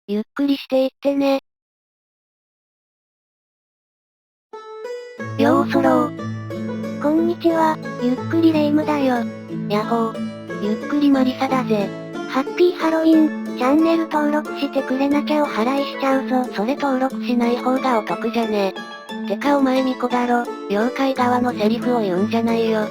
ゆっくりしていってね。ようそろう。こんにちは、ゆっくりレ夢ムだよ。やっほー。ゆっくりマリサだぜ。ハッピーハロウィン、チャンネル登録してくれなきゃお払いしちゃうぞ。それ登録しない方がお得じゃね。てかお前巫女だろ。妖怪側のセリフを言うんじゃないよ。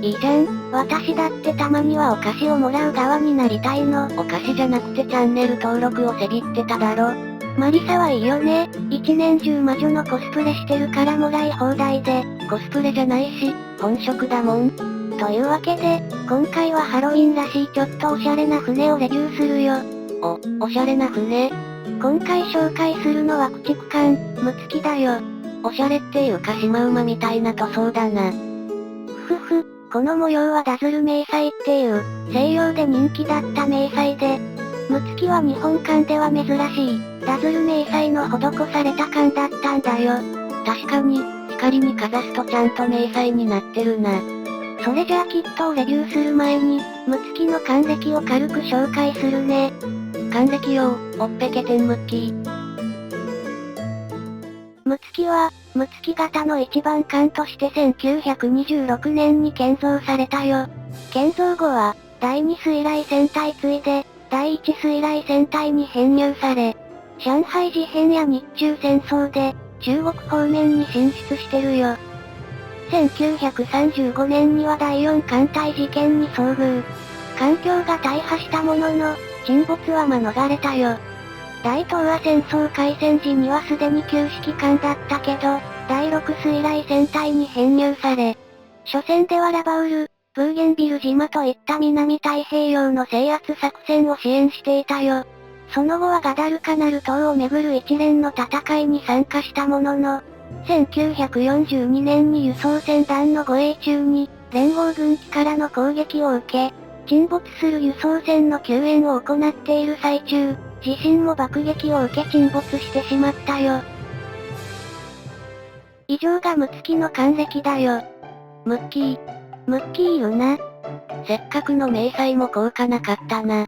いいじゃん。私だってたまにはお菓子をもらう側になりたいの。お菓子じゃなくてチャンネル登録をせびってただろ。マリサはいいよね。一年中魔女のコスプレしてるからもらい放題で。コスプレじゃないし、本職だもん。というわけで、今回はハロウィンらしいちょっとおしゃれな船をレビューするよ。おしゃれな船。今回紹介するのは駆逐艦、ムツキだよ。おしゃれっていうかシマウマみたいな塗装だな。この模様はダズル迷彩っていう、西洋で人気だった迷彩で、ムツキは日本艦では珍しい、ダズル迷彩の施された艦だったんだよ。確かに、光にかざすとちゃんと迷彩になってるな。それじゃあキットをレビューする前に、ムツキの艦歴を軽く紹介するね。艦歴用、おっぺけてんムッキー。ムツキは、ムツキ型の一番艦として1926年に建造されたよ。建造後は、第2水雷戦隊継いで、第1水雷戦隊に編入され、上海事変や日中戦争で、中国方面に進出してるよ。1935年には第4艦隊事件に遭遇。環境が大破したものの、沈没は免れたよ。大東亜戦争開戦時にはすでに旧指揮官だったけど、第6水雷戦隊に編入され、初戦ではラバウル、ブーゲンビル島といった南太平洋の制圧作戦を支援していたよ。その後はガダルカナル島をめぐる一連の戦いに参加したものの、1942年に輸送船団の護衛中に、連合軍機からの攻撃を受け、沈没する輸送船の救援を行っている最中、自身も爆撃を受け沈没してしまったよ。以上がムツキの艦歴だよ。ムッキー言うな。せっかくの迷彩も効果なかったな。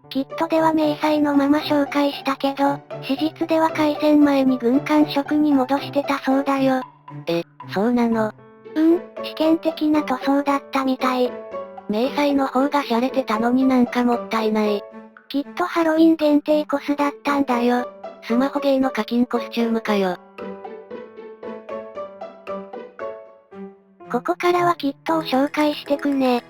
キットでは迷彩のまま紹介したけど、史実では開戦前に軍艦色に戻してたそうだよ。そうなの。試験的な塗装だったみたい。迷彩の方が洒落てたのになんかもったいない。きっとハロウィン限定コスだったんだよ。スマホゲーの課金コスチュームかよ。ここからはキットを紹介してくね。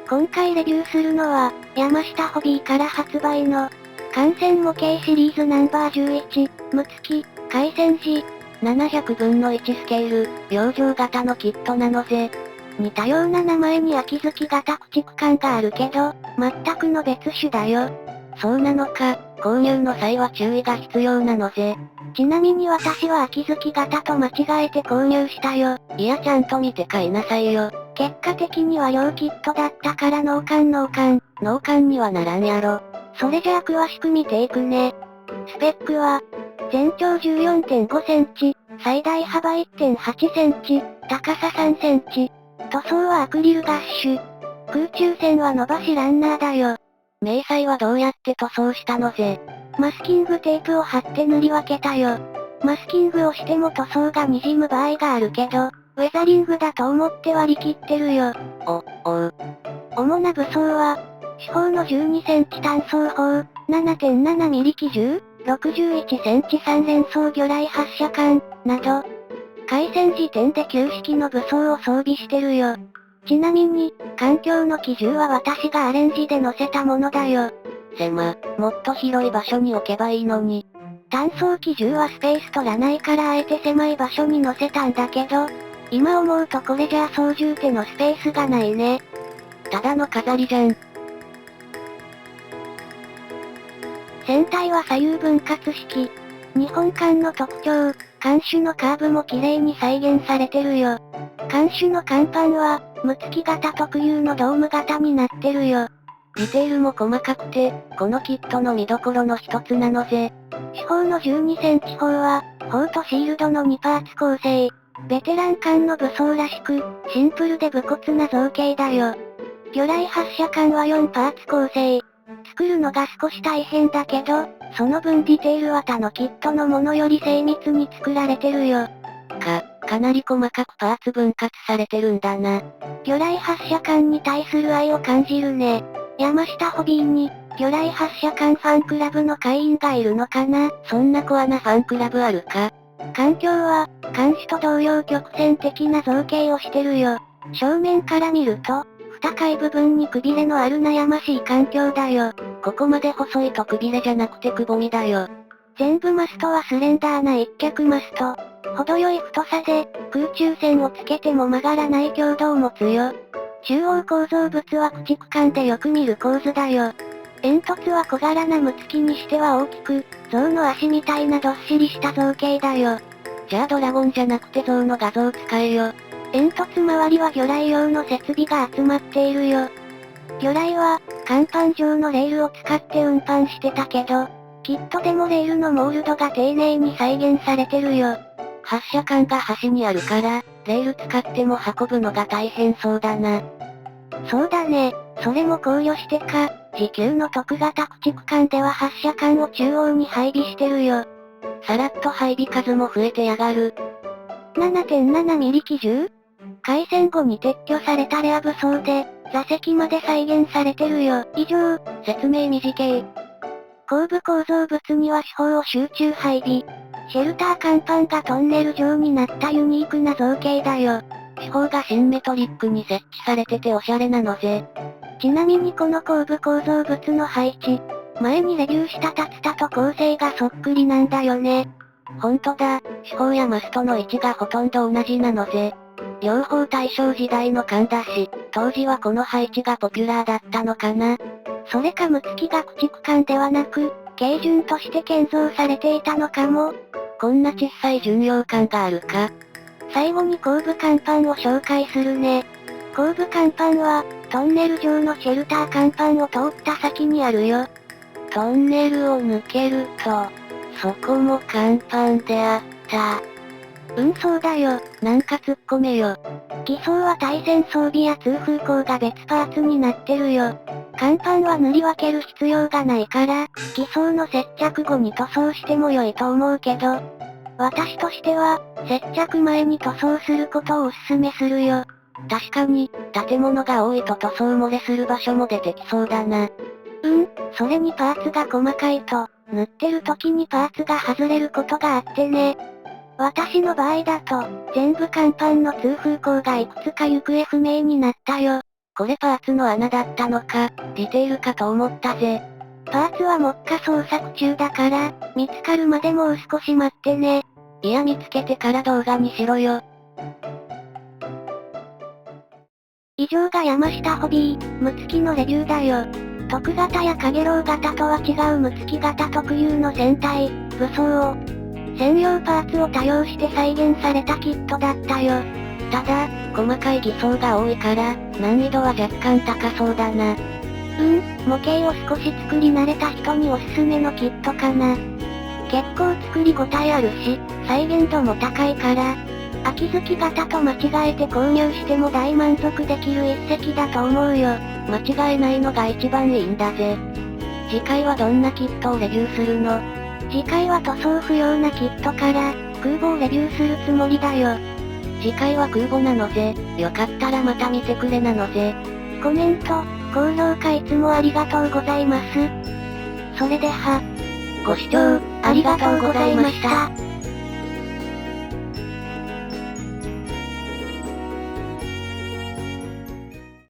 今回レビューするのは、山下ホビーから発売の、艦船模型シリーズナンバー11、ムツキ、開戦時、700分の1スケール、洋上型のキットなのぜ。似たような名前に秋月型駆逐艦があるけど、全くの別種だよ。そうなのか、購入の際は注意が必要なのぜ。ちなみに私は秋月型と間違えて購入したよ。いやちゃんと見て買いなさいよ。結果的には両キットだったから納艦。納艦にはならんやろ。それじゃあ詳しく見ていくね。スペックは、全長14.5センチ、最大幅1.8センチ、高さ3センチ。塗装はアクリルガッシュ。空中線は伸ばしランナーだよ。迷彩はどうやって塗装したのぜ。マスキングテープを貼って塗り分けたよ。マスキングをしても塗装が滲む場合があるけど、ウェザリングだと思って割り切ってるよ。主な武装は、四方の12センチ単装砲、7.7ミリ機銃、61センチ3連装魚雷発射管、など、開戦時点で旧式の武装を装備してるよ。ちなみに、環境の機銃は私がアレンジで載せたものだよ。もっと広い場所に置けばいいのに。単装機銃はスペース取らないからあえて狭い場所に載せたんだけど、今思うとこれじゃあ操縦手のスペースがないね。ただの飾りじゃん。船体は左右分割式。日本艦の特徴、艦首のカーブも綺麗に再現されてるよ。艦首の甲板は、ムツキ型特有のドーム型になってるよ。ディテールも細かくて、このキットの見どころの一つなのぜ。四方の12センチ砲は、砲とシールドの2パーツ構成。ベテラン艦の武装らしく、シンプルで武骨な造形だよ。魚雷発射管は4パーツ構成。作るのが少し大変だけど、その分ディテールは他のキットのものより精密に作られてるよ。かなり細かくパーツ分割されてるんだな。魚雷発射管に対する愛を感じるね。山下ホビーに、魚雷発射管ファンクラブの会員がいるのかな？そんなコアなファンクラブあるか？環境は、艦首と同様曲線的な造形をしてるよ。正面から見ると、不高い部分にくびれのある悩ましい環境だよ。ここまで細いとくびれじゃなくてくぼみだよ。全部マストはスレンダーな一脚マスト。程よい太さで、空中線をつけても曲がらない強度を持つよ。中央構造物は駆逐艦でよく見る構図だよ。煙突は小柄なムツキにしては大きく、象の足みたいなどっしりした造形だよ。じゃあドラゴンじゃなくて象の画像使えよ。煙突周りは魚雷用の設備が集まっているよ。魚雷は、甲板上のレールを使って運搬してたけど、キットでもレールのモールドが丁寧に再現されてるよ。発射管が端にあるから、レール使っても運ぶのが大変そうだな。そうだね。それも考慮してか、自給の特型駆逐艦では発射管を中央に配備してるよ。さらっと配備数も増えてやがる。7.7 ミリ機銃？開戦後に撤去されたレア武装で、座席まで再現されてるよ。以上、説明短い。後部構造物には四方を集中配備。シェルター甲板がトンネル状になったユニークな造形だよ。四方がシンメトリックに設置されてておしゃれなのぜ。ちなみにこの後部構造物の配置、前にレビューした竜田と構成がそっくりなんだよね。ほんとだ、四方やマストの位置がほとんど同じなのぜ。両方大正時代の艦だし、当時はこの配置がポピュラーだったのかな。それかムツキが駆逐艦ではなく、軽巡として建造されていたのかも。こんな小さい巡洋艦があるか。最後に後部甲板を紹介するね。後部甲板は、トンネル上のシェルター甲板を通った先にあるよ。トンネルを抜けると、そこも甲板であった。そうだよ。なんか突っ込めよ。偽装は対戦装備や通風口が別パーツになってるよ。甲板は塗り分ける必要がないから、偽装の接着後に塗装しても良いと思うけど、私としては、接着前に塗装することをお勧めするよ。確かに、建物が多いと塗装漏れする場所も出てきそうだな。それにパーツが細かいと、塗ってる時にパーツが外れることがあってね。私の場合だと、全部甲板の通風口がいくつか行方不明になったよ。これパーツの穴だったのか、ディテールかと思ったぜ。パーツは目下捜索中だから、見つかるまでもう少し待ってね。いや見つけてから動画にしろよ。以上が山下ホビー、ムツキのレビューだよ。特型やカゲロウ型とは違うムツキ型特有の船体、武装を、専用パーツを多用して再現されたキットだったよ。ただ、細かい偽装が多いから、難易度は若干高そうだな。模型を少し作り慣れた人におすすめのキットかな。結構作り応えあるし、再現度も高いから、秋月型と間違えて購入しても大満足できる一石だと思うよ。間違えないのが一番いいんだぜ。次回はどんなキットをレビューするの？次回は塗装不要なキットから、空母をレビューするつもりだよ。次回は空母なのぜ。よかったらまた見てくれなのぜ。コメント、高評価いつもありがとうございます。それでは、ご視聴ありがとうございました。